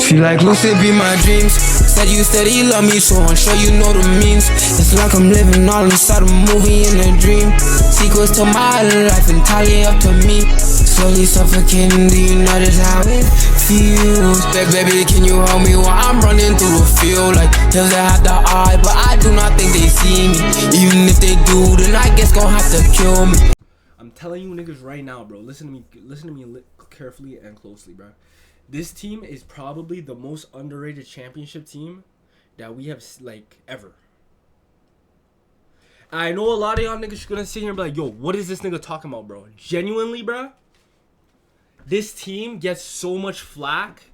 Feel like lucid be my dreams. Said you love me, so I'm sure you know the means. It's like I'm living all inside a movie in a dream. Sequels to my life entirely up to me. Slowly suffocating, do you notice how it feels? Baby, can you help me while I'm running through the field? Like hills that have the eye, but I do not think they see me. Even if they do, then I guess gon' have to kill me. I'm telling you niggas right now, bro. Listen to me carefully and closely, bro. This team is probably the most underrated championship team that we have, like, ever. I know a lot of y'all niggas are gonna sit here and be like, yo, what is this nigga talking about, bro? Genuinely, bro, this team gets so much flack.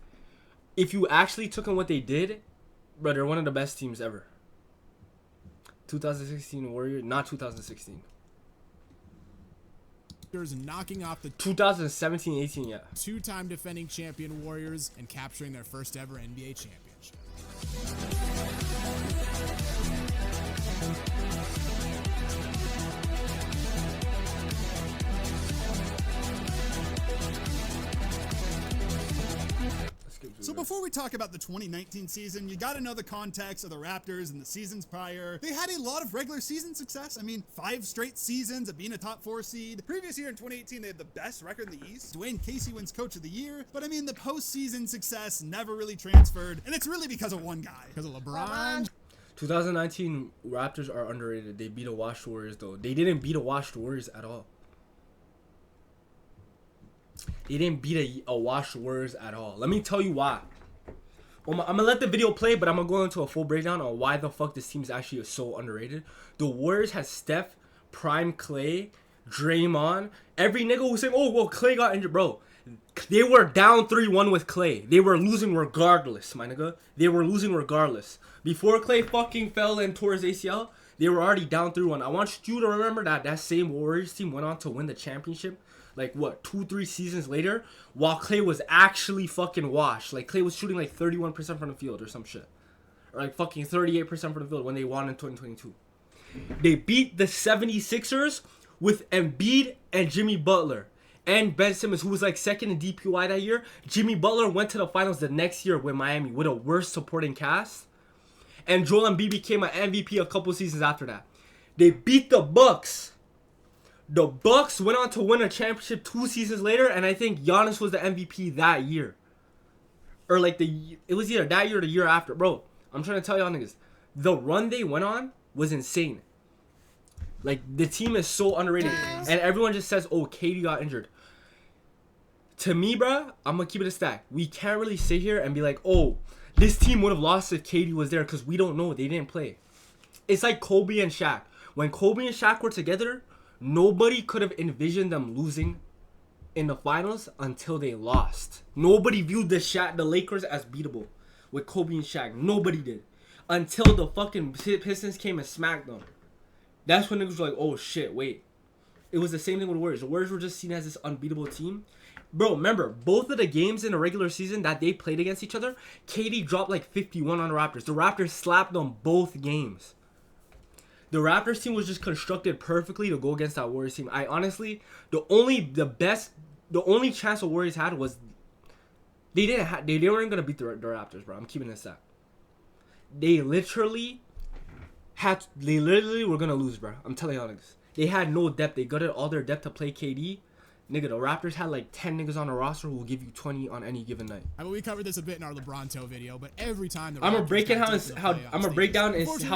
If you actually took in what they did, bro, they're one of the best teams ever. 2016 Warriors, not 2016. Knocking off the 2017-18, yeah. Two-time defending champion Warriors and capturing their first ever NBA championship. So before we talk about the 2019 season, you gotta know the context of the Raptors and the seasons prior. They had a lot of regular season success. I mean, 5 straight seasons of being a top 4 seed. Previous year in 2018, they had the best record in the East. Dwayne Casey wins Coach of the Year. But I mean, the postseason success never really transferred. And it's really because of one guy. Because of LeBron. 2019 Raptors are underrated. They beat a washed Warriors, though. They didn't beat a washed Warriors at all. They didn't beat a washed Warriors at all. Let me tell you why. I'm going to let the video play, but I'm going to go into a full breakdown on why the fuck this team is actually so underrated. The Warriors had Steph, Prime Clay, Draymond. Every nigga was saying, oh, well, Clay got injured. Bro, they were down 3-1 with Clay. They were losing regardless, my nigga. They were losing regardless. Before Clay fucking fell and tore his ACL, they were already down 3-1. I want you to remember that same Warriors team went on to win the championship. Like, what, 2-3 seasons later, while Clay was actually fucking washed. Like, Clay was shooting like 31% from the field or some shit. Or like fucking 38% from the field when they won in 2022. They beat the 76ers with Embiid and Jimmy Butler. And Ben Simmons, who was like second in DPOI that year. Jimmy Butler went to the finals the next year with Miami with a worse supporting cast. And Joel Embiid became an MVP a couple seasons after that. They beat the Bucks. The Bucks went on to win a championship 2 seasons later, and I think Giannis was the MVP that year. Or like it was either that year or the year after. Bro, I'm trying to tell y'all niggas, the run they went on was insane. Like, the team is so underrated. And everyone just says, oh, KD got injured. To me, bro, I'm going to keep it a stack. We can't really sit here and be like, oh, this team would have lost if KD was there, because we don't know. They didn't play. It's like Kobe and Shaq. When Kobe and Shaq were together, nobody could have envisioned them losing in the finals until they lost. Nobody viewed the Lakers as beatable with Kobe and Shaq. Nobody did. Until the fucking Pistons came and smacked them. That's when niggas were like, oh shit, wait. It was the same thing with the Warriors. The Warriors were just seen as this unbeatable team. Bro, remember, both of the games in the regular season that they played against each other, KD dropped like 51 on the Raptors. The Raptors slapped them both games. The Raptors team was just constructed perfectly to go against that Warriors team. I honestly, the only chance the Warriors had was they weren't gonna beat the Raptors, bro. I'm keeping this up. They literally were gonna lose, bro. I'm telling y'all niggas. They had no depth. They gutted all their depth to play KD. Nigga, the Raptors had like 10 niggas on the roster who will give you 20 on any given night. I mean, we covered this a bit in our LeBronto video, but every time I'm gonna break down how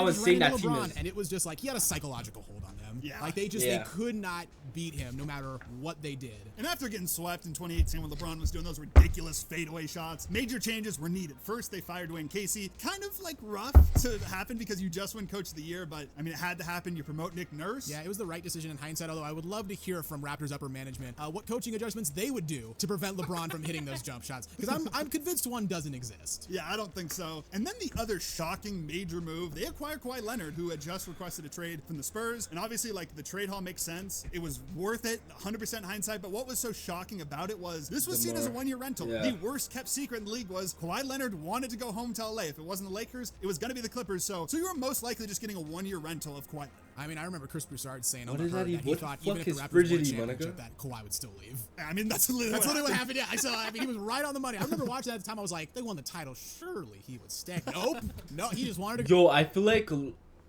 insane that team is. And it was just like he had a psychological hold on them. Yeah. Like they could not beat him no matter what they did. And after getting swept in 2018 when LeBron was doing those ridiculous fadeaway shots, major changes were needed. First, they fired Dwayne Casey. Kind of like rough to happen because you just won Coach of the Year, but I mean, it had to happen. You promote Nick Nurse. Yeah, it was the right decision in hindsight, although I would love to hear from Raptors upper management what coaching adjustments they would do to prevent LeBron from hitting those jump shots. Because I'm convinced one doesn't exist. Yeah, I don't think so. And then the other shocking major move, they acquired Kawhi Leonard, who had just requested a trade from the Spurs. And obviously obviously, like, the trade haul makes sense. It was worth it, 100% hindsight. But what was so shocking about it was this was seen as a one-year rental. Yeah. The worst kept secret in the league was Kawhi Leonard wanted to go home to LA. If it wasn't the Lakers, it was going to be the Clippers. So you were most likely just getting a one-year rental of Kawhi Leonard. I mean, I remember Chris Broussard saying What on is the that herd even? that he What the thought fuck even if the is Raptors won a frigidity, championship, Monica? that Kawhi would still leave. I mean, that's literally That's literally what happened. Yeah, I saw. I mean, he was right on the money. I remember watching that at the time. I was like, they won the title. Surely he would stay. Nope. No, he just wanted to. Yo, I feel like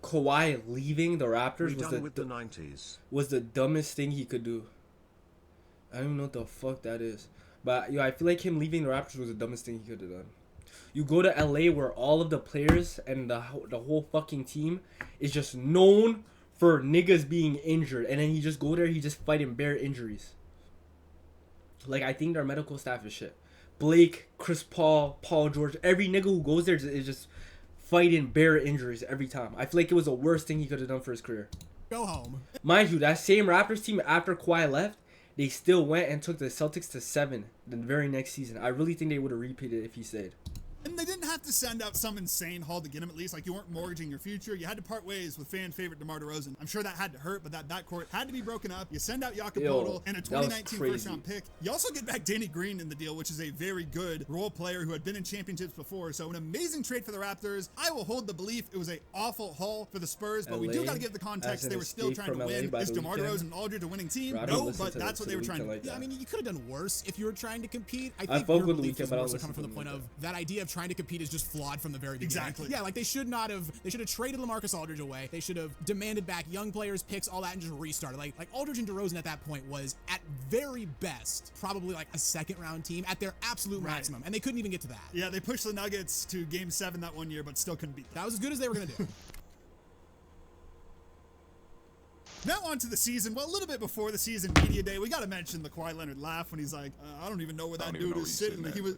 Kawhi leaving the Raptors Redone with the 90s. was the dumbest thing he could do. I don't even know what the fuck that is. But yo, I feel like him leaving the Raptors was the dumbest thing he could have done. You go to LA where all of the players and the whole fucking team is just known for niggas being injured, and then you just go there, he just fighting bare injuries. Like, I think their medical staff is shit. Blake, Chris Paul, Paul George, every nigga who goes there is just fighting bare injuries every time. I feel like it was the worst thing he could have done for his career. Go home. Mind you, that same Raptors team after Kawhi left, they still went and took the Celtics to 7 the very next season. I really think they would have repeated if he stayed. And they didn't have to send out some insane haul to get him, at least. Like, you weren't mortgaging your future. You had to part ways with fan favorite DeMar DeRozan. I'm sure that had to hurt, but that backcourt had to be broken up. You send out Jakob Poeltl and a 2019 first-round pick. You also get back Danny Green in the deal, which is a very good role player who had been in championships before. So an amazing trade for the Raptors. I will hold the belief it was a awful haul for the Spurs, but we do got to give the context. They were still trying to win. Is DeMar DeRozan and Aldridge a winning team? No, but that's what they were trying to do. Yeah, I mean, you could have done worse if you were trying to compete. I fuck think your with the belief Weeknd, is but I more don't so coming from the listen to point the of that idea of trying to compete is just flawed from the very beginning. Exactly. Yeah, like they should have traded LaMarcus Aldridge away. They should have demanded back young players, picks, all that, and just restarted. Like Aldridge and DeRozan at that point was at very best probably like a second round team at their absolute maximum, and they couldn't even get to that. Yeah, they pushed the Nuggets to Game 7 that one year, but still couldn't beat them. That was as good as they were gonna do. Now on to the season. Well, a little bit before the season media day, we got to mention the Kawhi Leonard laugh when he's like, I don't even know where that dude is sitting. He was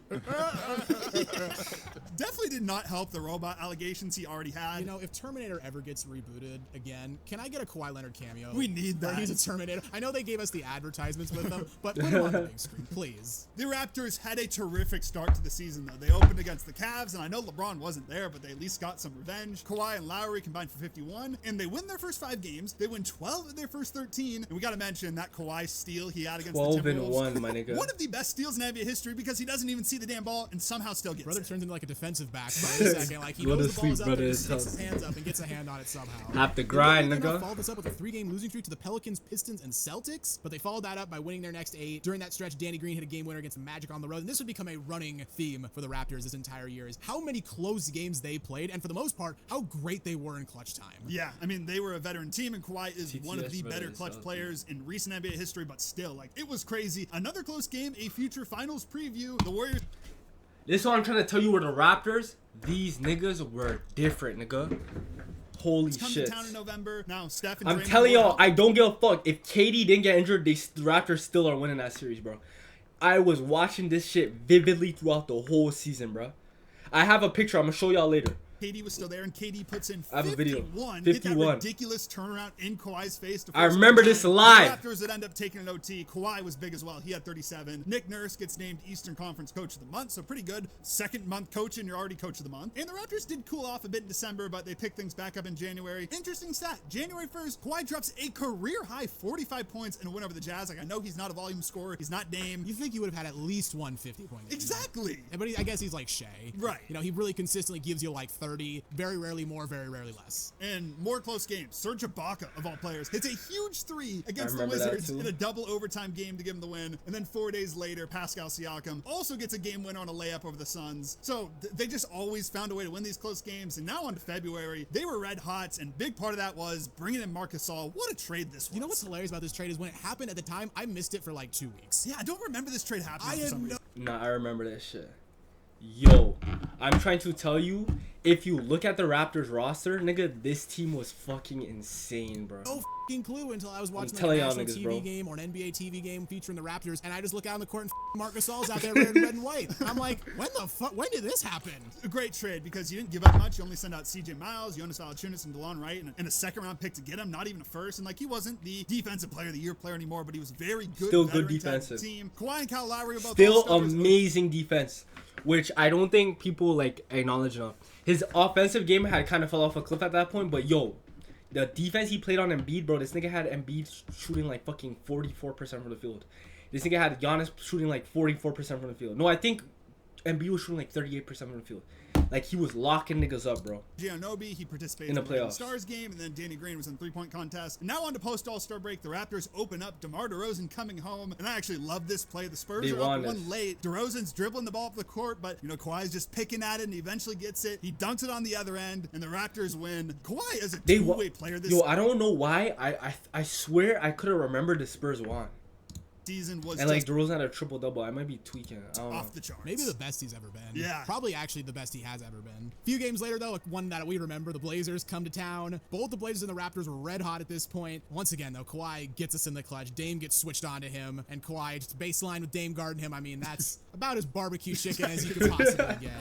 definitely did not help the robot allegations he already had. You know, if Terminator ever gets rebooted again, can I get a Kawhi Leonard cameo? We need that. Where he's a Terminator. I know they gave us the advertisements with them, but put him on the big screen, please. The Raptors had a terrific start to the season, though. They opened against the Cavs, and I know LeBron wasn't there, but they at least got some revenge. Kawhi and Lowry combined for 51, and they win their first 5 games. They win 12 of their first 13, and we got to mention that Kawhi steal he had against the 12 Timberwolves. and 1, my nigga. One of the best steals in NBA history because he doesn't even see the damn ball and somehow still gets Brother it. turns into like a defensive back for a second. Like he Go knows to the ball's sleep, up brother. there, It's sticks tough. his hands up and gets a hand on it somehow. Have to grind, They did nigga. followed this up with a 3-game losing streak to the Pelicans, Pistons, and Celtics, but they followed that up by winning their next 8. During that stretch, Danny Green hit a game winner against the Magic on the road, and this would become a running theme for the Raptors this entire year is how many close games they played, and for the most part, how great they were in clutch time. Yeah, I mean, they were a veteran team, and Kawhi is one of the TTS better brothers, clutch so- players in recent NBA history, but still, like, it was crazy. Another close game, a future finals preview. The Warriors. This is what I'm trying to tell you, were the Raptors. These niggas were different, nigga. Holy Come shit. to town in November. Now, Steph and I'm Draymond telling were y'all, out. I don't give a fuck. If KD didn't get injured, the Raptors still are winning that series, bro. I was watching this shit vividly throughout the whole season, bro. I have a picture. I'm going to show y'all later. KD was still there, and KD puts in 51. I have a video. Hit that 51. ridiculous turnaround in Kawhi's face. To I force remember overtime. this live. The Raptors would end up taking an OT. Kawhi was big as well. He had 37. Nick Nurse gets named Eastern Conference Coach of the Month, so pretty good. Second month coach, and you're already Coach of the Month. And the Raptors did cool off a bit in December, but they picked things back up in January. Interesting stat. January 1st, Kawhi drops a career-high 45 points in a win over the Jazz. Like, I know he's not a volume scorer. He's not Dame. You think he would have had at least 150 points. Exactly. But I guess he's like Shea. Right. You know, he really consistently gives you like 30, very rarely more, very rarely less. And more close games. Serge Ibaka, of all players, hits a huge 3 against the remember that Wizards too. in a double overtime game to give him the win. And then 4 days later, Pascal Siakam also gets a game winner on a layup over the Suns. So they just always found a way to win these close games. And now on to February, they were red hot. And big part of that was bringing in Marc Gasol. What a trade this was. You know what's hilarious about this trade is when it happened at the time, I missed it for like 2 weeks. Yeah, I don't remember this trade happening I for had some no. reason. Nah, I remember that shit. Yo, I'm trying to tell you, if you look at the Raptors roster, nigga, this team was fucking insane, bro. No f***ing clue until I was watching like, a telling y'all national niggas, TV bro. game or an NBA TV game featuring the Raptors, and I just look out in the court and Marc Gasol's out there wearing red and white. I'm like, when did this happen? A great trade because you didn't give up much. You only sent out CJ Miles, Jonas Valanciunas, and DeLon Wright, and a second round pick to get him, not even a first. And like, he wasn't the defensive player of the year player anymore, but he was very good. Still good veteran type defensive. Team. Kawhi and Kyle Lowry were both Still all-stars. amazing defense, which I don't think people like acknowledge enough. His offensive game had kind of fell off a cliff at that point, but yo, the defense he played on Embiid, bro. This nigga had Embiid shooting like fucking 44% from the field. This nigga had Giannis shooting like 44% from the field. No, I think Embiid was shooting like 38% from the field. Like, he was locking niggas up, bro. Giannobi, he participated In the the playoffs. Stars game, and then Danny Green was in three-point contest. And now on to post-All-Star break, the Raptors open up. DeMar DeRozan coming home, and I actually love this play. The Spurs They are won up this. one late. DeRozan's dribbling the ball up the court, but Kawhi's just picking at it, and he eventually gets it. He dunks it on the other end, and the Raptors win. Kawhi is a two-way player this Yo, I don't know why. I swear I could have remembered the Spurs won. season was And like just DeRozan had a triple double. I might be tweaking. I don't know. off the charts. Maybe the best he's ever been. Yeah. Probably actually the best he has ever been. A few games later, though, one that we remember, the Blazers come to town. Both the Blazers and the Raptors were red hot at this point. Once again, though, Kawhi gets us in the clutch. Dame gets switched onto him, and Kawhi just baseline with Dame guarding him. I mean, that's about as barbecue chicken as you could possibly get.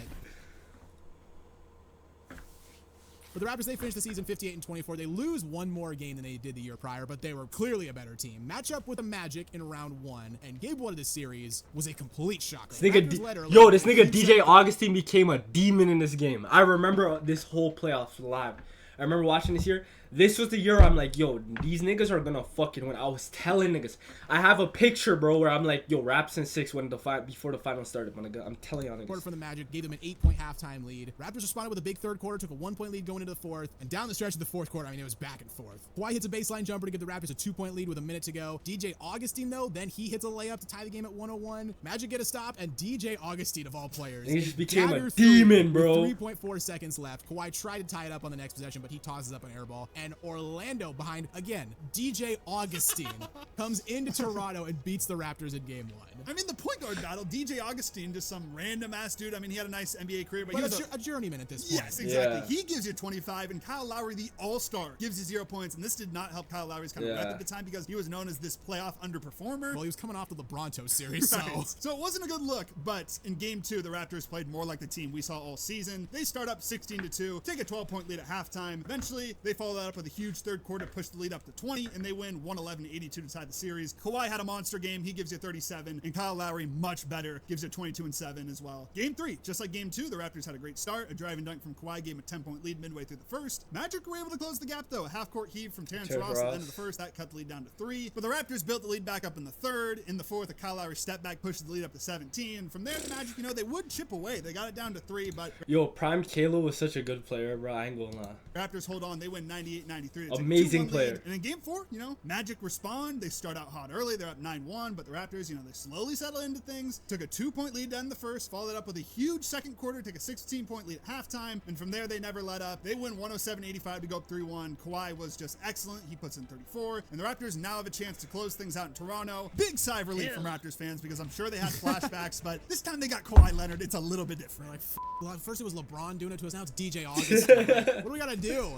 For the Raptors, they finished the season 58-24. They lose one more game than they did the year prior, but they were clearly a better team. Match up with the Magic in round one, and game one of this series was a complete shocker. This nigga, Raptors led early. this nigga DJ Augustine became a demon in this game. I remember this whole playoffs live. I remember watching this year. This was the year I'm like, yo, these niggas are gonna fucking win. I was telling niggas. I have a picture, bro, where I'm like, yo, Raps in 6 when before the final started. I'm telling y'all Quarter niggas. for the Magic gave them an 8-point halftime lead. Raptors responded with a big third quarter, took a 1-point lead going into the fourth, and down the stretch of the fourth quarter, I mean, it was back and forth. Kawhi hits a baseline jumper to give the Raptors a 2-point lead with a minute to go. DJ Augustine, though, then he hits a layup to tie the game at 101. Magic get a stop, and DJ Augustine, of all players, He just became a dagger three demon, bro. with 3.4 seconds left. Kawhi tried to tie it up on the next possession, but he tosses up an air ball, and Orlando behind, again, DJ Augustine comes into Toronto and beats the Raptors in game one. I mean, the point guard battle, DJ Augustine, just some random ass dude. I mean, he had a nice NBA career, but he But was a journeyman at this point. Yes, exactly. Yeah. He gives you 25, and Kyle Lowry, the all-star, gives you 0 points, and this did not help Kyle Lowry's kind of rep Yeah. at the time because he was known as this playoff underperformer. Well, he was coming off the LeBronto series, so... Right. So it wasn't a good look, but in game two, the Raptors played more like the team we saw all season. They start up 16-2, take a 12-point lead at halftime. Eventually, they follow that up with a huge third quarter, push the lead up to 20, and they win 111-82 to tie the series. Kawhi had a monster game. He gives you 37, and Kyle Lowry, much better, gives you 22-7 as well. Game three, just like game two, the Raptors had a great start. A driving dunk from Kawhi gave him a 10-point lead midway through the first. Magic were able to close the gap, though. A half-court heave from Terrence Ross at the end of the first. That cut the lead down to 3. But the Raptors built the lead back up in the third. In the fourth, a Kyle Lowry step back pushes the lead up to 17. From there, the Magic, they would chip away. They got it down to 3, but Yo, Prime Kalo was such a good player, bro. I ain't gonna lie. Raptors hold on. They win 98-93. Amazing player. Lead. And in game four, Magic respond. They start out hot early. They're up 9-1, but the Raptors, they slowly settle into things. Took a 2-point lead to end the first, followed it up with a huge second quarter, took a 16-point lead at halftime, and from there, they never let up. They win 107-85 to go up 3-1. Kawhi was just excellent. He puts in 34, and the Raptors now have a chance to close things out in Toronto. Big sigh of relief from Raptors fans because I'm sure they had flashbacks, but this time they got Kawhi Leonard. It's a little bit different. Like, first it was LeBron doing it to us, now it's DJ Augustine. Like, what do we gotta do?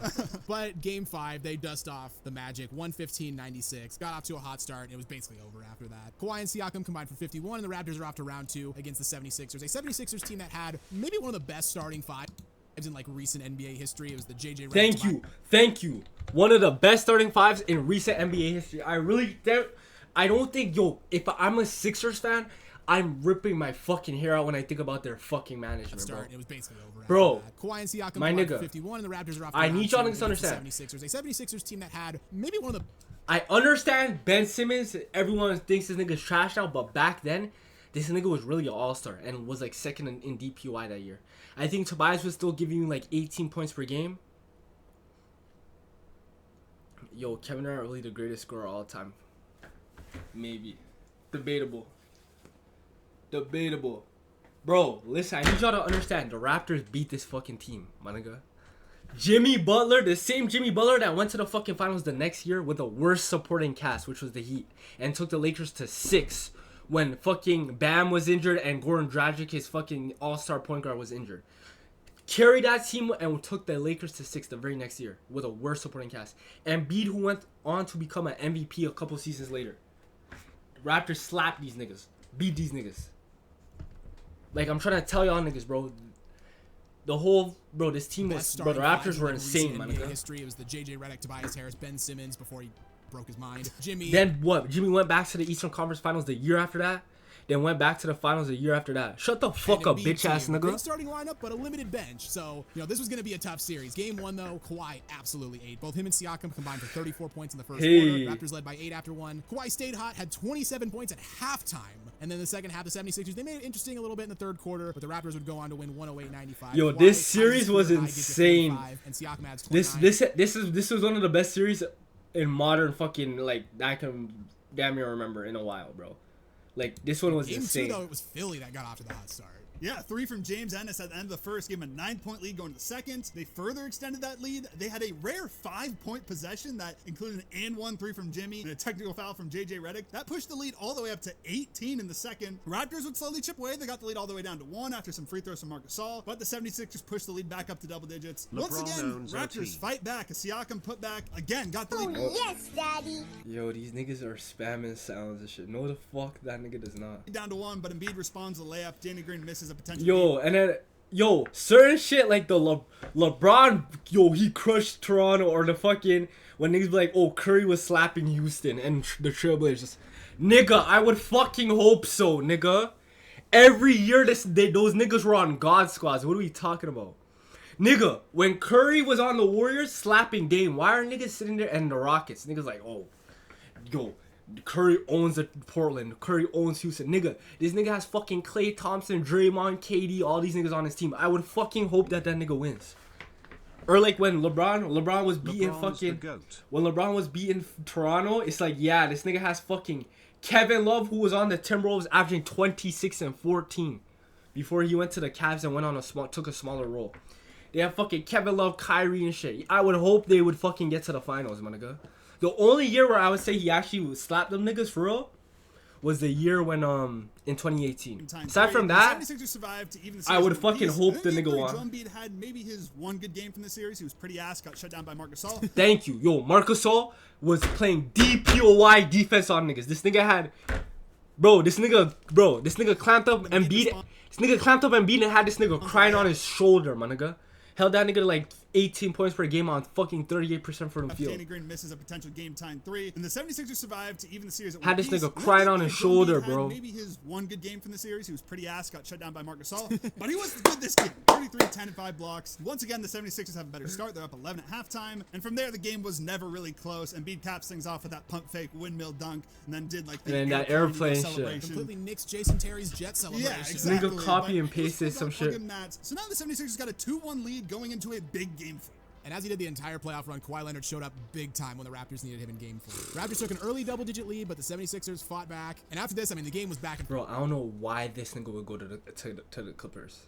But game 5, they dust off the Magic, 115-96. Got off to a hot start, and it was basically over after that. Kawhi and Siakam combined for 51, and the Raptors are off to round 2 against the 76ers. A 76ers team that had maybe one of the best starting fives in recent NBA history. It was the JJ Redick. Thank you. One of the best starting fives in recent NBA history. I don't think, if I'm a Sixers fan, I'm ripping my fucking hair out when I think about their fucking management, bro. It was basically over. Bro, after that. Kawhi and Siakam my combined for nigga. 51, and the Raptors are off. I round need y'all 2 niggas to against the understand. 76ers, a 76ers team that had maybe one of the I understand Ben Simmons. Everyone thinks this nigga's trash now, but back then, this nigga was really an all-star and was second in DPOI that year. I think Tobias was still giving you 18 points per game. Yo, Kevin Durant really the greatest scorer of all time. Maybe. Debatable. Bro, listen, I need y'all to understand. The Raptors beat this fucking team, my nigga. Jimmy Butler, the same Jimmy Butler that went to the fucking finals the next year with the worst supporting cast, which was the Heat, and took the Lakers to 6 when fucking Bam was injured and Goran Dragic, his fucking all-star point guard, was injured. Carried that team and took the Lakers to 6 the very next year with a worst supporting cast. Embiid, who went on to become an MVP a couple seasons later. Raptors slapped these niggas. Beat these niggas. I'm trying to tell y'all niggas, bro. This team was, bro, the Raptors were insane, man. History. It was the JJ Redick, Tobias Harris, Ben Simmons before he broke his mind. Jimmy. Then what? Jimmy went back to the Eastern Conference Finals the year after that. then went back to the finals a year after that. Shut the fuck up, bitch ass Great nigga. starting lineup, but a limited bench. So, this was going to be a tough series. Game 1, though, Kawhi absolutely ate. Both him and Siakam combined for 34 points in the first quarter. Raptors led by 8 after 1. Kawhi stayed hot, had 27 points at halftime. And then the second half, the 76ers, they made it interesting a little bit in the third quarter, but the Raptors would go on to win 108-95. Yo, Kawhi this series was gets insane. 45, and Siakam adds 29. This was one of the best series in modern fucking that I can damn near remember in a while, bro. Like, this one was Game insane. 2, though, it was Philly that got off to the hot start. Yeah, 3 from James Ennis at the end of the first, gave him a 9-point lead going to the second. They further extended that lead. They had a rare 5-point possession that included an and 1 3 from Jimmy and a technical foul from JJ Redick. That pushed the lead all the way up to 18 in the second. Raptors would slowly chip away. They got the lead all the way down to 1 after some free throws from Marc Gasol, but the 76ers pushed the lead back up to double digits. Once again, Raptors fight back. A Siakam put back again, got the lead. Oh, yes, Daddy. Yo, these niggas are spamming sounds and shit. No, the fuck that nigga does not. Down to 1, but Embiid responds to the layup. Danny Green misses a potential Yo, lead. and then, certain shit like the LeBron, he crushed Toronto, or the fucking, when niggas be like, oh, Curry was slapping Houston and the Trailblazers. Nigga, I would fucking hope so, nigga. Every year those niggas were on God squads. What are we talking about? Nigga, when Curry was on the Warriors slapping Dame, why are niggas sitting there and the Rockets? Niggas like, oh, yo, Curry owns Portland. Curry owns Houston. Nigga, this nigga has fucking Klay Thompson, Draymond, KD, all these niggas on his team. I would fucking hope that nigga wins. Or like when LeBron was beating when LeBron was beating Toronto, it's like, yeah, this nigga has fucking Kevin Love, who was on the Timberwolves averaging 26 and 14 before he went to the Cavs and went on took a smaller role. They have fucking Kevin Love, Kyrie and shit. I would hope they would fucking get to the finals, my nigga. The only year where I would say he actually slapped them niggas for real was the year when in 2018. Aside from that, I would fucking hope the nigga won. Embiid had maybe his one good game from the series. He was pretty ass, got shut down by Marc Gasol. Thank you. Yo, Marc Gasol was playing DPOY defense on niggas. This nigga clamped up Embiid. This nigga clamped up Embiid and had this nigga crying on his shoulder, my nigga. Held that nigga to like 18 points per game on fucking 38% from the field. Danny Green misses a potential game-tying 3, and the 76ers survived to even the series at had this piece. nigga crying on his shoulder, bro. Maybe his one good game from the series. He was pretty ass, got shut down by Marc Gasol, but he was good this game. 33, 10, and 5 blocks. Once again, the 76ers have a better start. They're up 11 at halftime, and from there, the game was never really close. Embiid caps things off with that pump fake windmill dunk, and then did like the airplane celebration. Completely nicks Jason Terry's jet celebration. Yeah, exactly. Nigga copy and pasted some shit. So now the 76ers got a 2-1 lead going into a big game 4. And as he did the entire playoff run, Kawhi Leonard showed up big time when the Raptors needed him in game 4. Raptors took an early double-digit lead, but the 76ers fought back. And after this, I mean, the game was back and forth. Bro, I don't know why this nigga would go to the Clippers.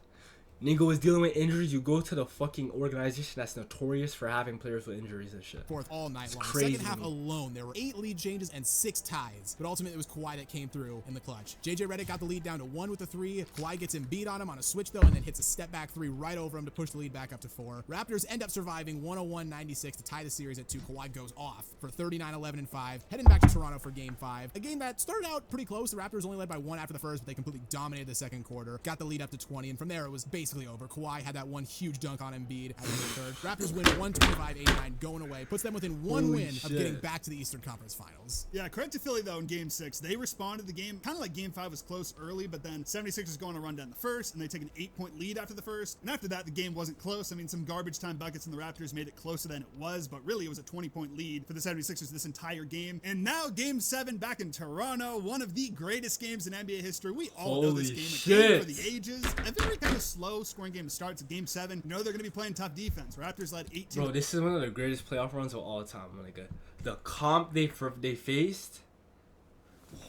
Nigga was dealing with injuries. You go to the fucking organization that's notorious for having players with injuries and shit. Fourth all night long. Crazy Second half alone, there were 8 lead changes and 6 ties. But ultimately, it was Kawhi that came through in the clutch. JJ Redick got the lead down to 1 with a 3. Kawhi gets Embiid on him on a switch, though, and then hits a step-back 3 right over him to push the lead back up to 4. Raptors end up surviving 101-96 to tie the series at 2. Kawhi goes off for 39, 11, and 5, heading back to Toronto for game 5. A game that started out pretty close. The Raptors only led by 1 after the first, but they completely dominated the second quarter. Got the lead up to 20, and from there, it was basically over. Kawhi had that one huge dunk on Embiid at the third. Raptors win 125-89 going away. Puts them within one win of getting back to the Eastern Conference Finals. Yeah, credit to Philly, though, in Game 6. They responded. The game, kind of like Game 5 was close early, but then 76ers going to run down the first, and they take an 8-point lead after the first. And after that, the game wasn't close. I mean, some garbage time buckets from the Raptors made it closer than it was, but really it was a 20-point lead for the 76ers this entire game. And now Game 7 back in Toronto, one of the greatest games in NBA history. We all know this game. A game for the ages. A very kind of slow scoring game to start. It's a Game 7. You know they're going to be playing tough defense. Raptors led 18. Bro, this is one of the greatest playoff runs of all time. Like the comp they faced.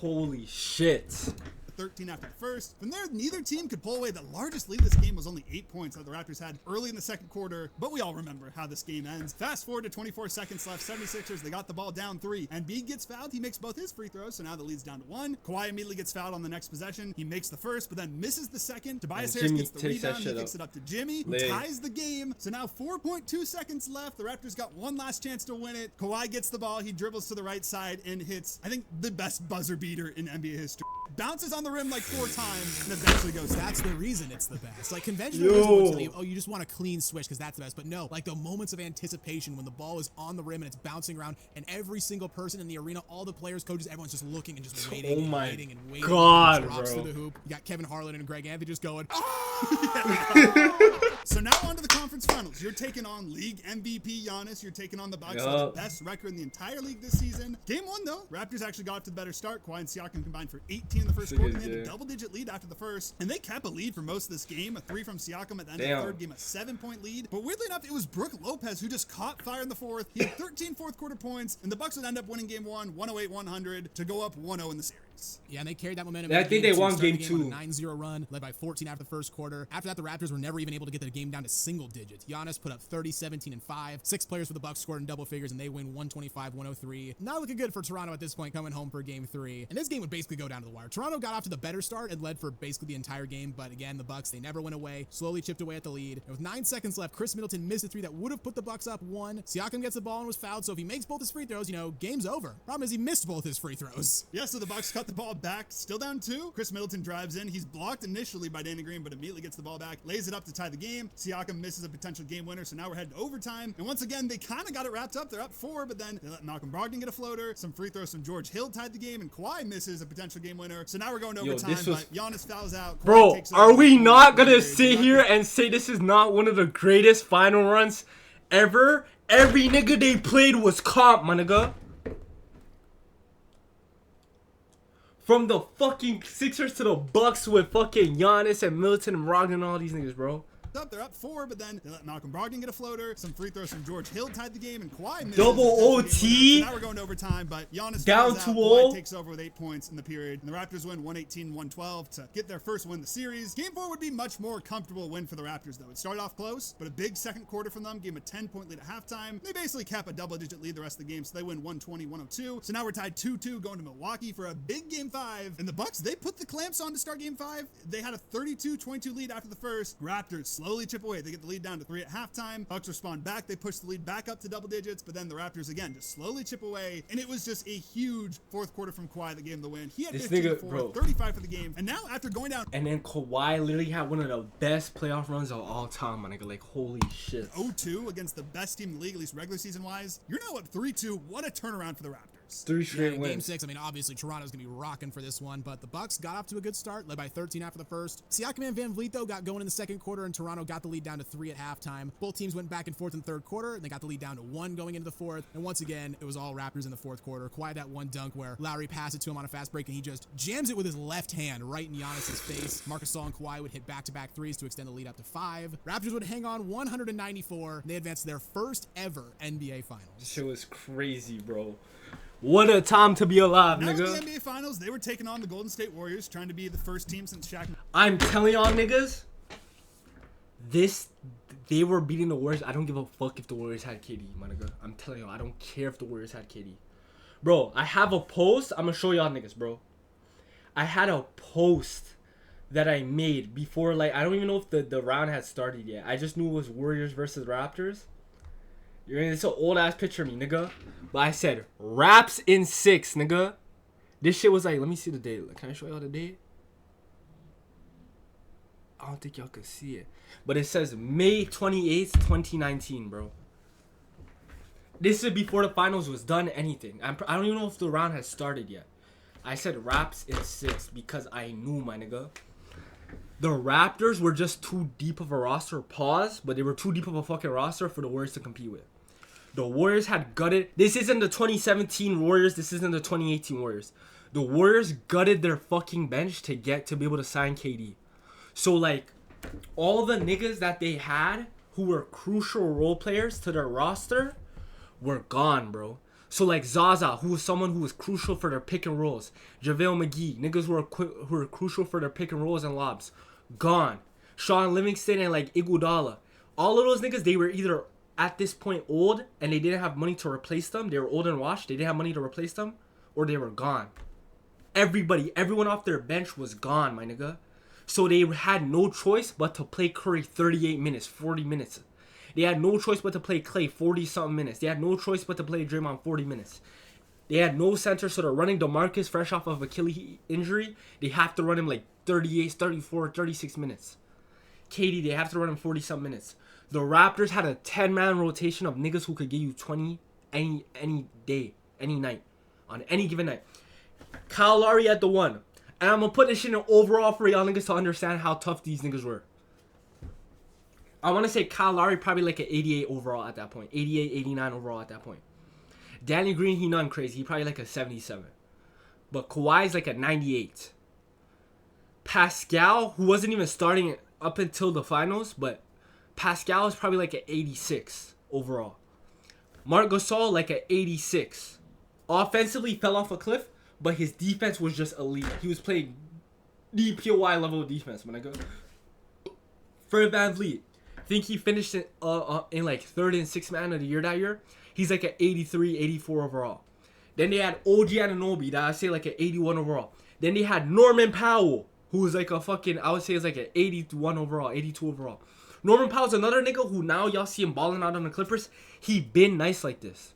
Holy shit. 13 after the first. From there, neither team could pull away. The largest lead of this game was only 8 points that the Raptors had early in the second quarter, but we all remember how this game ends. Fast forward to 24 seconds left. 76ers, they got the ball down 3. And Embiid gets fouled. He makes both his free throws, so now the lead's down to 1. Kawhi immediately gets fouled on the next possession. He makes the first, but then misses the second. Tobias Harris gets the rebound. He kicks it up to Jimmy, who ties the game. So now 4.2 seconds left. The Raptors got one last chance to win it. Kawhi gets the ball. He dribbles to the right side and hits, I think, the best buzzer beater in NBA history. bounces on the rim like 4 times, and eventually goes down. That's the reason it's the best. Like conventional wisdom would tell you, oh, you just want a clean switch because that's the best. But no, like the moments of anticipation when the ball is on the rim and it's bouncing around, and every single person in the arena, all the players, coaches, everyone's just looking and just waiting and waiting and waiting. God, drops bro. through the hoop. You got Kevin Harlan and Greg Anthony just going. So now on to the conference finals. You're taking on league MVP Giannis. You're taking on the Bucks. That's the best record in the entire league this season. Game 1 though, Raptors actually got off to the better start. Kawhi and Siakam combined for 18 in the first quarter. They had a double-digit lead after the first, and they kept a lead for most of this game. A 3 from Siakam at the end of the third, game a 7-point lead. But weirdly enough, it was Brook Lopez who just caught fire in the fourth. He had 13 fourth quarter points, and the Bucks would end up winning game 1, 108-100 to go up 1-0 in the series. Yeah, and they carried that momentum. Yeah, I think they won game 2. On a 9-0 run, led by 14 after the first quarter. After that, the Raptors were never even able to get the game down to single digits. Giannis put up 30, 17, and 5. 6 players for the Bucks scored in double figures, and they win 125-103. Not looking good for Toronto at this point, coming home for game 3. And this game would basically go down to the wire. Toronto got off to the better start and led for basically the entire game, but again, the Bucks, they never went away, slowly chipped away at the lead. And with 9 seconds left, Chris Middleton missed a 3 that would have put the Bucks up 1. Siakam gets the ball and was fouled, so if he makes both his free throws, you know, game's over. Problem is he missed both his free throws. Yeah, so the Bucks cut the ball back, still down 2. Chris Middleton drives in. He's blocked initially by Danny Green, but immediately gets the ball back, lays it up to tie the game. Siakam misses a potential game winner, so now we're heading to overtime. And once again, they kind of got it wrapped up. They're up 4, but then they let Malcolm Brogdon get a floater. Some free throws from George Hill tied the game, and Kawhi misses a potential game winner. So now we're going to overtime, but Giannis fouls out. Kawhi Bro, takes over. are we not gonna sit here and say this is not one of the greatest final runs ever? Every nigga they played was comp, my nigga. From the fucking Sixers to the Bucks with fucking Giannis and Middleton and Brogdon and all these niggas, bro. Up, they're up 4, but then they let Malcolm Brogdon get a floater. Some free throws from George Hill tied the game, and Kawhi misses. Double OT. So now we're going to overtime, but Giannis Down fouls out. 2-0. Kawhi takes over with 8 points in the period, and the Raptors win 118-112 to get their first win of the series. Game 4 would be much more comfortable win for the Raptors, though. It started off close, but a big second quarter from them, gave them a 10-point lead at halftime. They basically kept a double-digit lead the rest of the game, so they win 120-102. So now we're tied 2-2 going to Milwaukee for a big game 5. And the Bucks, they put the clamps on to start game 5. They had a 32-22 lead after the first. Raptors slowly chip away. They get the lead down to 3 at halftime. Bucks respond back. They push the lead back up to double digits, but then the Raptors again just slowly chip away. And it was just a huge fourth quarter from Kawhi that gave him the win. He had 15 for 35 for the game. And now after going down, and then Kawhi literally had one of the best playoff runs of all time, my nigga. Like, holy shit. 0-2 against the best team in the league, at least regular season wise. You're now up 3-2. What a turnaround for the Raptors. 3 straight wins. Game 6, I mean, obviously Toronto's gonna be rocking for this one, but the Bucks got off to a good start, led by 13 after the first. Siakam and Van Vliet though got going in the second quarter, and Toronto got the lead down to 3 at halftime. Both teams went back and forth in the third quarter, and they got the lead down to 1 going into the fourth. And once again, it was all Raptors in the fourth quarter. Kawhi that one dunk where Lowry passed it to him on a fast break, and he just jams it with his left hand right in Giannis's face. Marc Gasol and Kawhi would hit back-to-back threes to extend the lead up to 5. Raptors would hang on 194, and they advanced to their first ever NBA Finals. This shit was crazy, bro. What a time to be alive, now nigga. in the NBA Finals, they were taking on the Golden State Warriors, trying to be the first team since Shaq. I'm telling y'all niggas, they were beating the Warriors. I don't give a fuck if the Warriors had KD, my nigga. I'm telling y'all, I don't care if the Warriors had KD. Bro, I have a post. I'm gonna show y'all niggas, bro. I had a post that I made before, like, I don't even know if the round had started yet. I just knew it was Warriors versus Raptors. It's an old ass picture of me, nigga. But I said, Raps in 6, nigga. This shit was like, let me see the date. Can I show y'all the date? I don't think y'all can see it. But it says May 28th, 2019, bro. This is before the finals was done, anything. I don't even know if the round has started yet. I said Raps in 6 because I knew, my nigga. The Raptors were just too deep of a roster, pause, but they were too deep of a fucking roster for the Warriors to compete with. The Warriors had gutted. This isn't the 2017 Warriors. This isn't the 2018 Warriors. The Warriors gutted their fucking bench to be able to sign KD. So, like, all the niggas that they had who were crucial role players to their roster were gone, bro. So, like, Zaza, who was someone who was crucial for their pick and rolls. JaVale McGee, niggas who were crucial for their pick and rolls and lobs. Gone. Sean Livingston and, like, Iguodala. All of those niggas, they were either at this point old and they didn't have money to replace them. They were old and washed. They didn't have money to replace them. Or they were gone. Everyone off their bench was gone, my nigga. So they had no choice but to play Curry 38 minutes, 40 minutes. They had no choice but to play Klay 40-something minutes. They had no choice but to play Draymond 40 minutes. They had no center, so they're running DeMarcus fresh off of Achilles injury. They have to run him like 38, 34, 36 minutes. KD, they have to run him 40-some minutes. The Raptors had a 10-man rotation of niggas who could give you 20 any day, any night, on any given night. Kyle Lowry at the 1. And I'm going to put this shit in overall for y'all niggas to understand how tough these niggas were. I want to say Kyle Lowry probably like an 88 overall at that point. 88, 89 overall at that point. Danny Green, he nothing crazy. He probably like a 77. But Kawhi's like a 98. Pascal, who wasn't even starting up until the finals, but Pascal is probably like an 86 overall. Marc Gasol like an 86. Offensively fell off a cliff, but his defense was just elite. He was playing DPOY level of defense, when I go. Fred VanVleet, think he finished in like 3rd and 6th man of the year that year. He's like an 83, 84 overall. Then they had OG Anunoby, that I say like an 81 overall. Then they had Norman Powell, who was like a fucking, I would say is like an 81 overall, 82 overall. Norman Powell's another nigga who now y'all see him balling out on the Clippers. He been nice like this.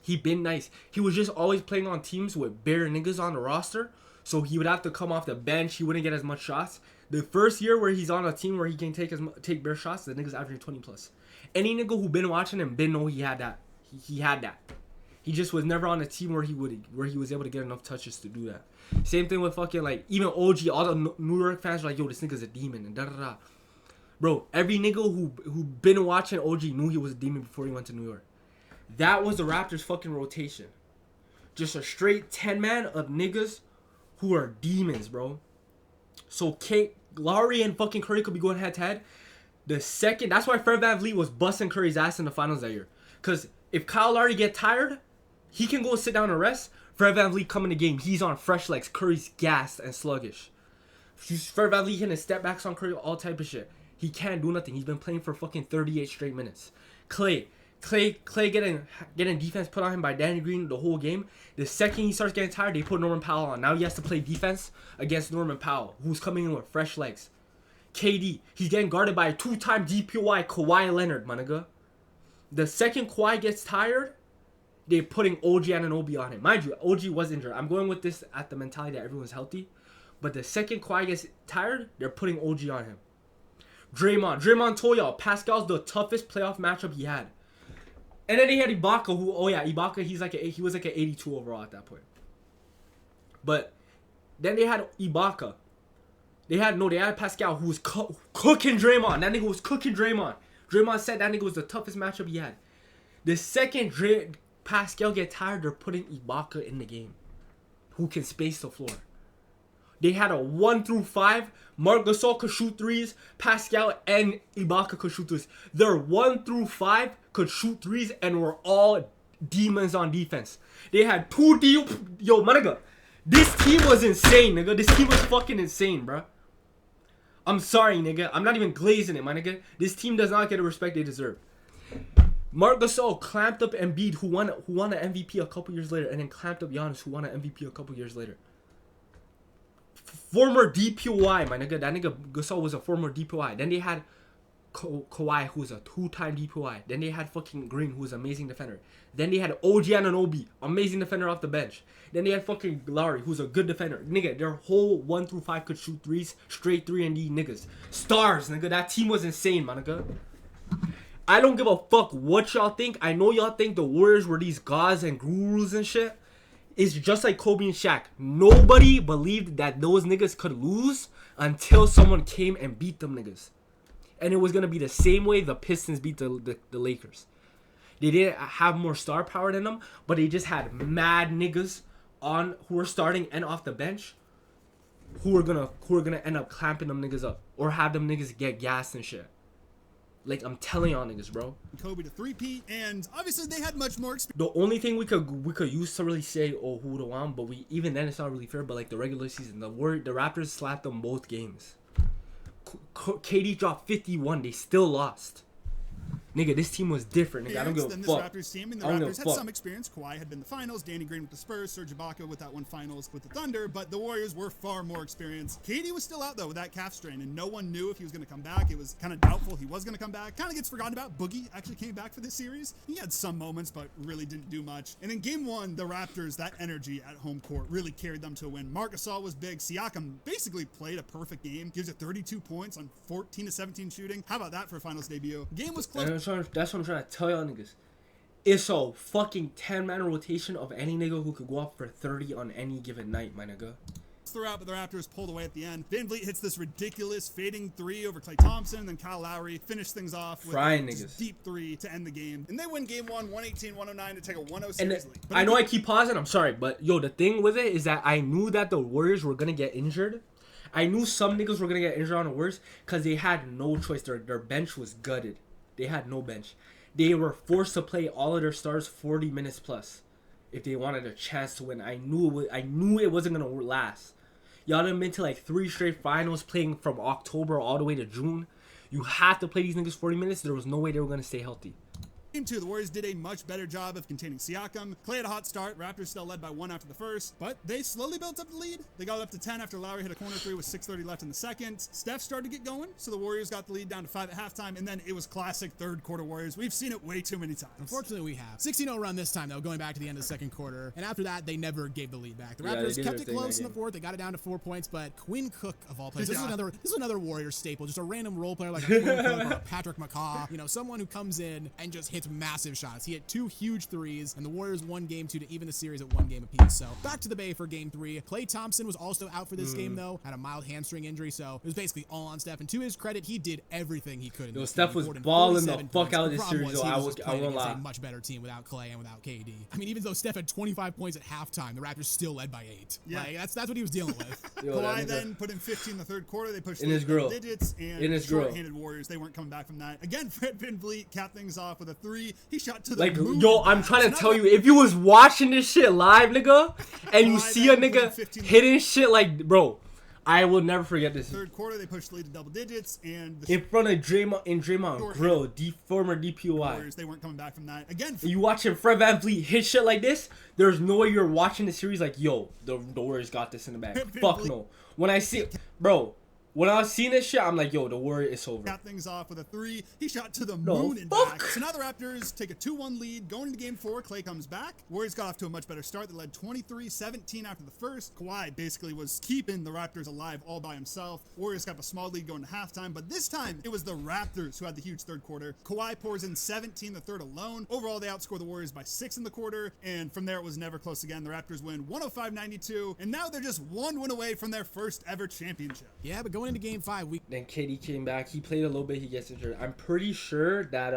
He been nice. He was just always playing on teams with bare niggas on the roster. So he would have to come off the bench. He wouldn't get as much shots. The first year where he's on a team where he can take bare shots, the nigga's averaging 20 plus. Any nigga who been watching him been know he had that. He had that. He just was never on a team where he was able to get enough touches to do that. Same thing with fucking like even OG. All the New York fans were like, yo, this nigga's a demon and da da da. Bro, every nigga who been watching OG knew he was a demon before he went to New York. That was the Raptors' fucking rotation. Just a straight 10-man of niggas who are demons, bro. So Lowry and fucking Curry could be going head-to-head. That's why Fred VanVleet was busting Curry's ass in the finals that year. Because if Kyle Lowry get tired, he can go sit down and rest. Fred VanVleet come in the game, he's on fresh legs. Curry's gassed and sluggish. Fred VanVleet hitting step backs on Curry, all type of shit. He can't do nothing. He's been playing for fucking 38 straight minutes. Clay getting defense put on him by Danny Green the whole game. The second he starts getting tired, they put Norman Powell on. Now he has to play defense against Norman Powell, who's coming in with fresh legs. KD, he's getting guarded by a 2-time DPOY Kawhi Leonard, my nigga. The second Kawhi gets tired, they're putting OG Anunoby on him. Mind you, OG was injured. I'm going with this at the mentality that everyone's healthy. But the second Kawhi gets tired, they're putting OG on him. Draymond told y'all, Pascal's the toughest playoff matchup he had. And then they had Ibaka, Ibaka, he was like an 82 overall at that point. But then they had Ibaka. They had Pascal, who was cooking Draymond. That nigga was cooking Draymond. Draymond said that nigga was the toughest matchup he had. The second Pascal get tired, they're putting Ibaka in the game, who can space the floor. They had a 1 through 5. Marc Gasol could shoot threes. Pascal and Ibaka could shoot threes. Their 1 through 5 could shoot threes and were all demons on defense. They had 2 Yo, my nigga, this team was insane, nigga. This team was fucking insane, bro. I'm sorry, nigga. I'm not even glazing it, my nigga. This team does not get the respect they deserve. Marc Gasol clamped up Embiid, who won an MVP a couple years later, and then clamped up Giannis, who won an MVP a couple years later. Former DPOY, my nigga. That nigga Gasol was a former DPOY. Then they had Kawhi, who was a 2-time DPOY. Then they had fucking Green, who was an amazing defender. Then they had OG Anunoby, amazing defender off the bench. Then they had fucking Lowry, who's a good defender. Nigga, their whole 1 through 5 could shoot threes, straight 3-and-D niggas. Stars, nigga. That team was insane, my nigga. I don't give a fuck what y'all think. I know y'all think the Warriors were these gods and gurus and shit. It's just like Kobe and Shaq. Nobody believed that those niggas could lose until someone came and beat them niggas. And it was going to be the same way the Pistons beat the Lakers. They didn't have more star power than them, but they just had mad niggas on who were starting and off the bench who were gonna end up clamping them niggas up or have them niggas get gassed and shit. Like, I'm telling y'all niggas, bro. Kobe to 3-peat, and obviously they had much more experience. The only thing we could use to really say, oh, who would have won, but even then it's not really fair. But like the regular season, the Raptors slapped them both games. KD dropped 51. They still lost. Nigga, this team was different, nigga. I don't give a Than fuck. this Raptors team, and the I don't give Raptors a had fuck. some experience. Kawhi had been the finals, Danny Green with the Spurs, Serge Ibaka with that one finals with the Thunder, but the Warriors were far more experienced. KD was still out though with that calf strain, and no one knew if he was going to come back. It was kind of doubtful he was going to come back. Kind of gets forgotten about. Boogie actually came back for this series. He had some moments, but really didn't do much. And in game one, the Raptors, that energy at home court really carried them to a win. Marc Gasol was big. Siakam basically played a perfect game. Gives it 32 points on 14 to 17 shooting. How about that for a finals debut? Game was close. That's what I'm trying to tell y'all niggas. It's a fucking 10-man rotation of any nigga who could go up for 30 on any given night, my nigga. Throughout, but the Raptors pulled away at the end. Van Vliet hits this ridiculous fading three over Klay Thompson, and then Kyle Lowry finished things off with Frying just niggas. deep three to end the game. And they win game one, 118-109 to take a 1-0 And series lead. But I know I keep pausing. I'm sorry, but yo, the thing with it is that I knew that the Warriors were gonna get injured. I knew some niggas were gonna get injured on the Warriors because they had no choice. Their bench was gutted. They had no bench. They were forced to play all of their stars 40 minutes plus if they wanted a chance to win. I knew it wasn't gonna last. Y'all done been to like 3 straight finals playing from October all the way to June. You have to play these niggas 40 minutes. There was no way they were gonna stay healthy. Game two, the Warriors did a much better job of containing Siakam. Klay had a hot start. Raptors still led by 1 after the first, but they slowly built up the lead. They got it up to 10 after Lowry hit a corner three with 6:30 left in the second. Steph started to get going, so the Warriors got the lead down to 5 at halftime, and then it was classic third quarter Warriors. We've seen it way too many times. Unfortunately, we have. 16-0 run this time, though, going back to the end of the second quarter. And after that, they never gave the lead back. The Yeah, they Raptors did kept their it thing close that in the game. fourth. They got it down to 4 points, but Quinn Cook, of all players, this Yeah. is another Warrior staple. Just a random role player like a Quinn Cook or a Patrick McCaw. You know, someone who comes in and just hits massive shots. He hit 2 huge threes, and the Warriors won game 2 to even the series at 1 game apiece. So back to the Bay for game 3. Klay Thompson was also out for this game, though, had a mild hamstring injury, so it was basically all on Steph. And to his credit, he did everything he could. In Yo, this Steph game. He was scored in balling the 47 fuck points. out of The this problem series, was though. he I was won't just playing against lie. a much better team without Klay and without KD. I mean, even though Steph had 25 points at halftime, the Raptors still led by 8. Yeah. Like, that's what he was dealing with. Yo, that Kawhi nigga- then put in 15 in the third quarter. They pushed In the his lead double grill. digits, and In his grill. short-handed Warriors, they weren't coming back from that. Again, Fred VanVleet capped things off with a 3. He shot to the Like, moon. yo, I'm trying to It's tell not you, if you was watching this shit live, nigga, and you Kawhi see a then put in nigga 15 hitting shit like, bro, I will never forget this. third quarter, they pushed the lead to double digits, and the In front of Draymond Short Grill, former DPOI. Warriors, they weren't coming back from that. Again, You watching Fred VanVleet hit shit like this, there's no way you're watching the series like, yo, the Warriors got this in the bag. Fuck no. When I see, bro, when I was seeing this shit, I'm like, yo, the Warriors is over. capped things off with a 3. He shot to the No, moon and fuck. back. So now the Raptors take a 2-1 lead. Going into game 4, Klay comes back. Warriors got off to a much better start. They led 23-17 after the first. Kawhi basically was keeping the Raptors alive all by himself. Warriors got a small lead going to halftime, but this time it was the Raptors who had the huge third quarter. Kawhi pours in 17 the third alone. Overall, they outscore the Warriors by 6 in the quarter, and from there it was never close again. The Raptors win 105-92, and now they're just 1 win away from their first ever championship. Yeah, but going into game 5, we Then KD came back. He played a little bit. He gets injured. I'm pretty sure that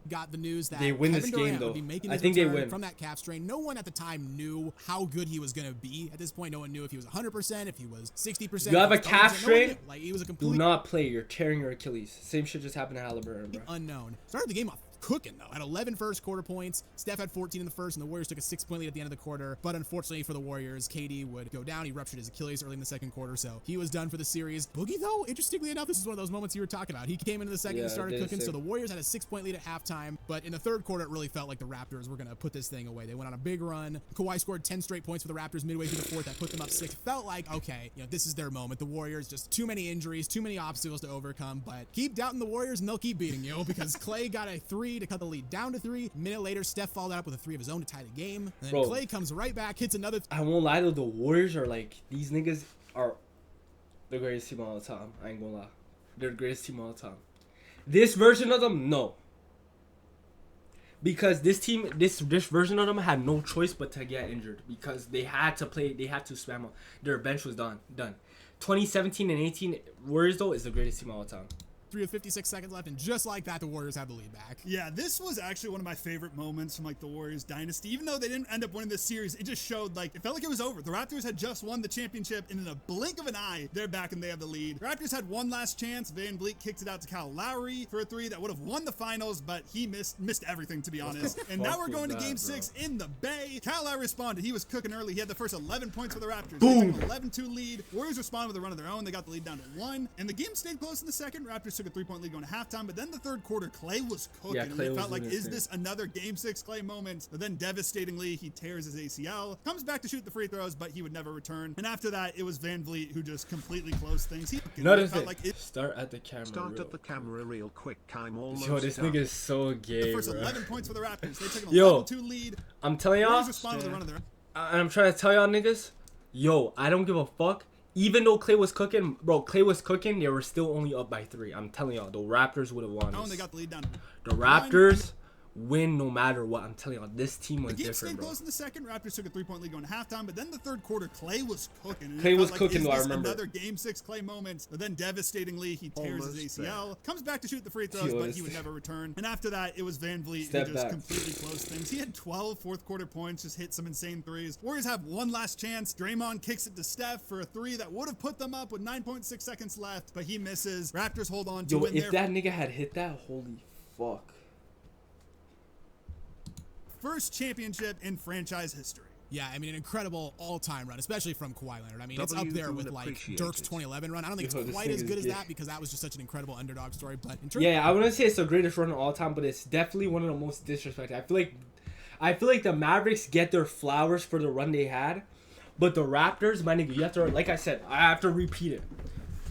got the news that They win Kevin this Durant game, though. would be making I his think they return win. from that calf strain. No one at the time knew how good he was going to be. At this point, no one knew if he was 100%, if he was 60%. You have if a he was calf 30%. No one strain? knew. Like, he was a do complete not play. You're tearing your Achilles. Same shit just happened to Halliburton, bro. unknown. Started the game off cooking, though. Had 11 first quarter points. Steph had 14 in the first, and the Warriors took a 6-point lead at the end of the quarter. But unfortunately for the Warriors, KD would go down. He ruptured his Achilles early in the second quarter, so he was done for the series. Boogie, though, interestingly enough, this is one of those moments you were talking about. He came into the second and Yeah, started did cooking, sick. so the Warriors had a 6-point lead at halftime. But in the third quarter, it really felt like the Raptors were going to put this thing away. They went on a big run. Kawhi scored 10 straight points for the Raptors midway through the fourth. That put them up 6. Felt like, okay, this is their moment. The Warriors, just too many injuries, too many obstacles to overcome. But keep doubting the Warriors, and they'll keep beating you because Klay got a 3 to cut the lead down to 3. A minute later, Steph followed up with a 3 of his own to tie the game. And then Bro. Klay comes right back, hits another. I won't lie though, the Warriors are like, these niggas are the greatest team of all time. I ain't gonna lie. They're the greatest team of all time. This version of them, no. Because this team, this version of them had no choice but to get injured. Because they had to play, they had to spam up. Their bench was done. 2017 and 18 Warriors though is the greatest team of all time. 3 with 56 seconds left, and just like that, the Warriors have the lead back. Yeah, this was actually one of my favorite moments from like the Warriors dynasty. Even though they didn't end up winning this series, it just showed like it felt like it was over. The Raptors had just won the championship, and in a blink of an eye, they're back and they have the lead. The Raptors had one last chance. Van Vliet kicked it out to Kyle Lowry for a 3 that would have won the finals, but he missed everything, to be honest. And now we're going to game 6 in the Bay. Kyle Lowry responded. He was cooking early. He had the first 11 points for the Raptors. They took an 11-2 lead. Warriors responded with a run of their own. They got the lead down to 1, and the game stayed close in the second. Raptors took took a 3-point lead going to halftime, but then the third quarter, Clay was cooking. Yeah, And Clay it was felt like, doing his is thing. this another Game 6 Clay moment? But then devastatingly, he tears his ACL, comes back to shoot the free throws, but he would never return. And after that, it was Van Vliet who just completely closed things. Notice felt it. like it. Start at the camera. Start real. at the camera real quick. I'm almost Yo, this done. nigga is so gay, The first bro. 11 points for the Raptors. They took an Yo. 11-2 lead. I'm telling y'all, Warriors responded with a run of their and I'm trying to tell y'all niggas, yo, I don't give a fuck. Even though Clay was cooking, bro, Clay was cooking, they were still only up by 3. I'm telling y'all, the Raptors would have won own. this. They got the lead down. The Raptors win no matter what. I'm telling y'all, this team was The game different, stayed bro. close in the second. Raptors took a 3-point lead going to halftime, but then the third quarter, Clay was cooking. And it Clay felt was like, cooking, is though, I this remember. Another Game 6 Clay moment, but then devastatingly, he tears his Almost ACL, comes back to shoot the free throws, but he would never return. And after that, it was Van Vliet Step who just back. completely closed things. He had 12 fourth quarter points, just hit some insane threes. Warriors have one last chance. Draymond kicks it to Steph for a 3 that would have put them up with 9.6 seconds left, but he misses. Raptors hold on to Yo, win if their that nigga had hit that, holy fuck. first championship in franchise history. Yeah, I mean, an incredible all-time run, especially from Kawhi Leonard. I mean, it's up W there would with, like, appreciate Dirk's it. 2011 run. I don't think Yo, it's this quite as nigga's good as gay. that because that was just such an incredible underdog story. But in terms Yeah, I wouldn't say it's the greatest run of all time, but it's definitely one of the most disrespected. I feel like the Mavericks get their flowers for the run they had, but the Raptors, my nigga, you have to, like I said, I have to repeat it.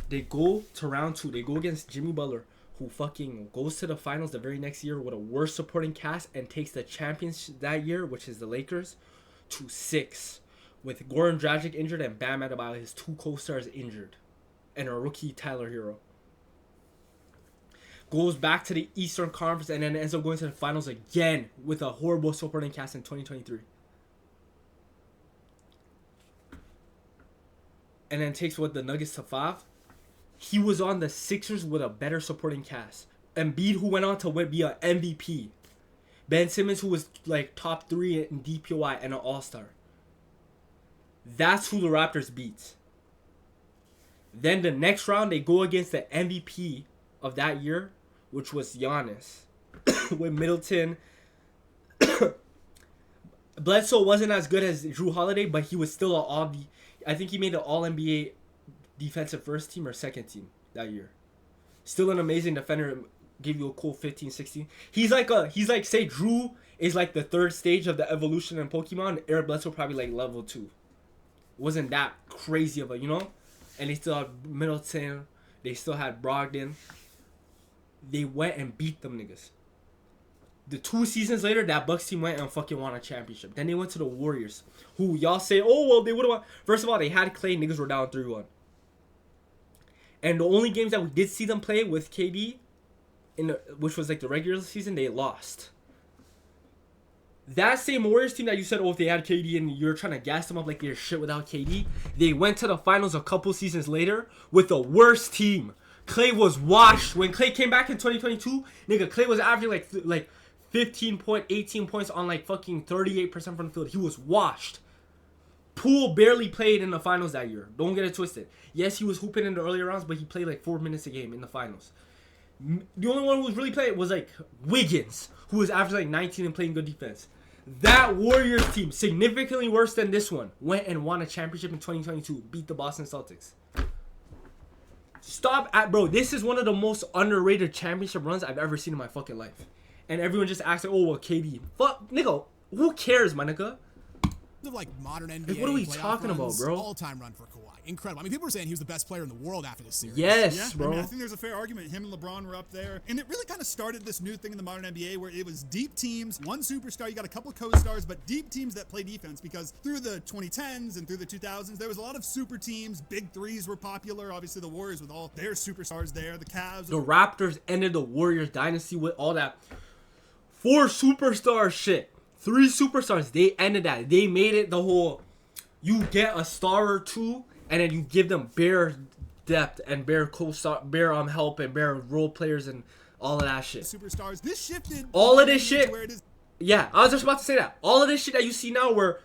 They go to round 2. They go against Jimmy Butler, who fucking goes to the finals the very next year with a worse supporting cast and takes the championship that year, which is the Lakers, to 6. With Goran Dragic injured and Bam Adebayo, his 2 co-stars injured, and a rookie Tyler Hero. Goes back to the Eastern Conference and then ends up going to the finals again with a horrible supporting cast in 2023. And then takes what the Nuggets to 5. He was on the Sixers with a better supporting cast. Embiid, who went on to be an MVP. Ben Simmons, who was like top 3 in DPOI and an All-Star. That's who the Raptors beat. Then the next round, they go against the MVP of that year, which was Giannis. With Middleton. Bledsoe wasn't as good as Drew Holiday, but he was still I think he made the All-NBA defensive first team or second team that year. Still an amazing defender. Give you a cool 15, 16. He's like say Drew is like the 3rd stage of the evolution in Pokemon. Eric Bledsoe probably like level 2. Wasn't that crazy of a, you know? And they still had Middleton. They still had Brogdon. They went and beat them niggas. The 2 seasons later, that Bucks team went and fucking won a championship. Then they went to the Warriors, who y'all say, oh, well, they would have won. First of all, they had Clay. Niggas were down 3-1. And the only games that we did see them play with KD, which was like the regular season, they lost. That same Warriors team that you said, oh, if they had KD and you're trying to gas them up like they're shit without KD, they went to the finals a couple seasons later with the worst team. Clay was washed. When Clay came back in 2022, nigga, Clay was averaging like 18 points on like fucking 38% from the field. He was washed. Poole barely played in the finals that year. Don't get it twisted. Yes, he was hooping in the earlier rounds, but he played like 4 minutes a game in the finals. The only one who was really playing was like Wiggins, who was averaging like 19 and playing good defense. That Warriors team, significantly worse than this one, went and won a championship in 2022. Beat the Boston Celtics. Bro, this is one of the most underrated championship runs I've ever seen in my fucking life. And everyone just acts like, oh, well, KD. Fuck, nigga, who cares, my nigga? of like modern NBA. Like, what are we playoff talking about, runs, bro? All-time run for Kawhi. Incredible. I mean, people were saying he was the best player in the world after this series. Yes, Yeah, bro. I mean, I think there's a fair argument. Him and LeBron were up there. And it really kind of started this new thing in the modern NBA where it was deep teams, one superstar, you got a couple of co-stars, but deep teams that play defense, because through the 2010s and through the 2000s, there was a lot of super teams. Big threes were popular. Obviously, the Warriors with all their superstars there. The Cavs. The Raptors ended the Warriors dynasty with all that 4 superstar shit. 3 superstars. They ended that. They made it the whole, you get a star or two, and then you give them bare depth and bare co-star, bare help and bare role players and all of that shit. Superstars. This shifted All of this to shit. where it is. Yeah, I was just about to say that. All of this shit that you see now where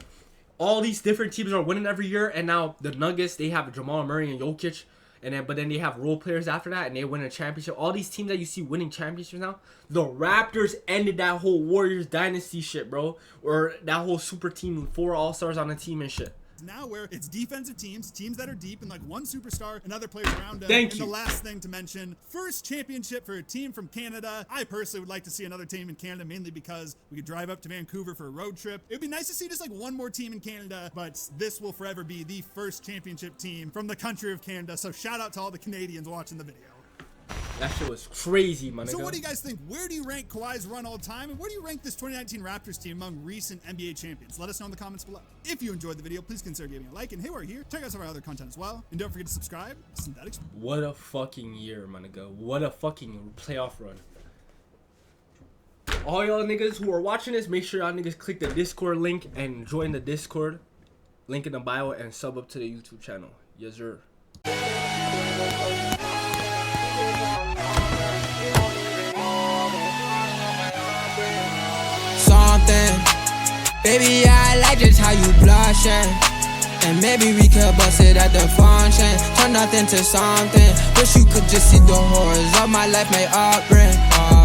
all these different teams are winning every year, and now the Nuggets, they have Jamal Murray and Jokic, but then they have role players after that, and they win a championship. All these teams that you see winning championships now, the Raptors ended that whole Warriors dynasty shit, bro. Or that whole super team, 4 all-stars on a team and shit. now where it's defensive teams that are deep and like one superstar and other players around them. Thank you. And the last thing to mention, first championship for a team from Canada. I personally would like to see another team in Canada, mainly because we could drive up to Vancouver for a road trip. It would be nice to see just like one more team in Canada, but this will forever be the first championship team from the country of Canada. So shout out to all the Canadians watching the video. That shit was crazy, my nigga. So what do you guys think? Where do you rank Kawhi's run all time? And where do you rank this 2019 Raptors team among recent NBA champions? Let us know in the comments below. If you enjoyed the video, please consider giving a like. And hey, we're here. Check out some of our other content as well. And don't forget to subscribe to Synthetic Sports. What a fucking year, my nigga. What a fucking playoff run. All y'all niggas who are watching this, make sure y'all niggas click the Discord link and join the Discord. Link in the bio and sub up to the YouTube channel. Yes, sir. Something, baby, I like just how you blushing. And maybe we could bust it at the function. Turn nothing to something. Wish you could just see the horrors of my life may upbring.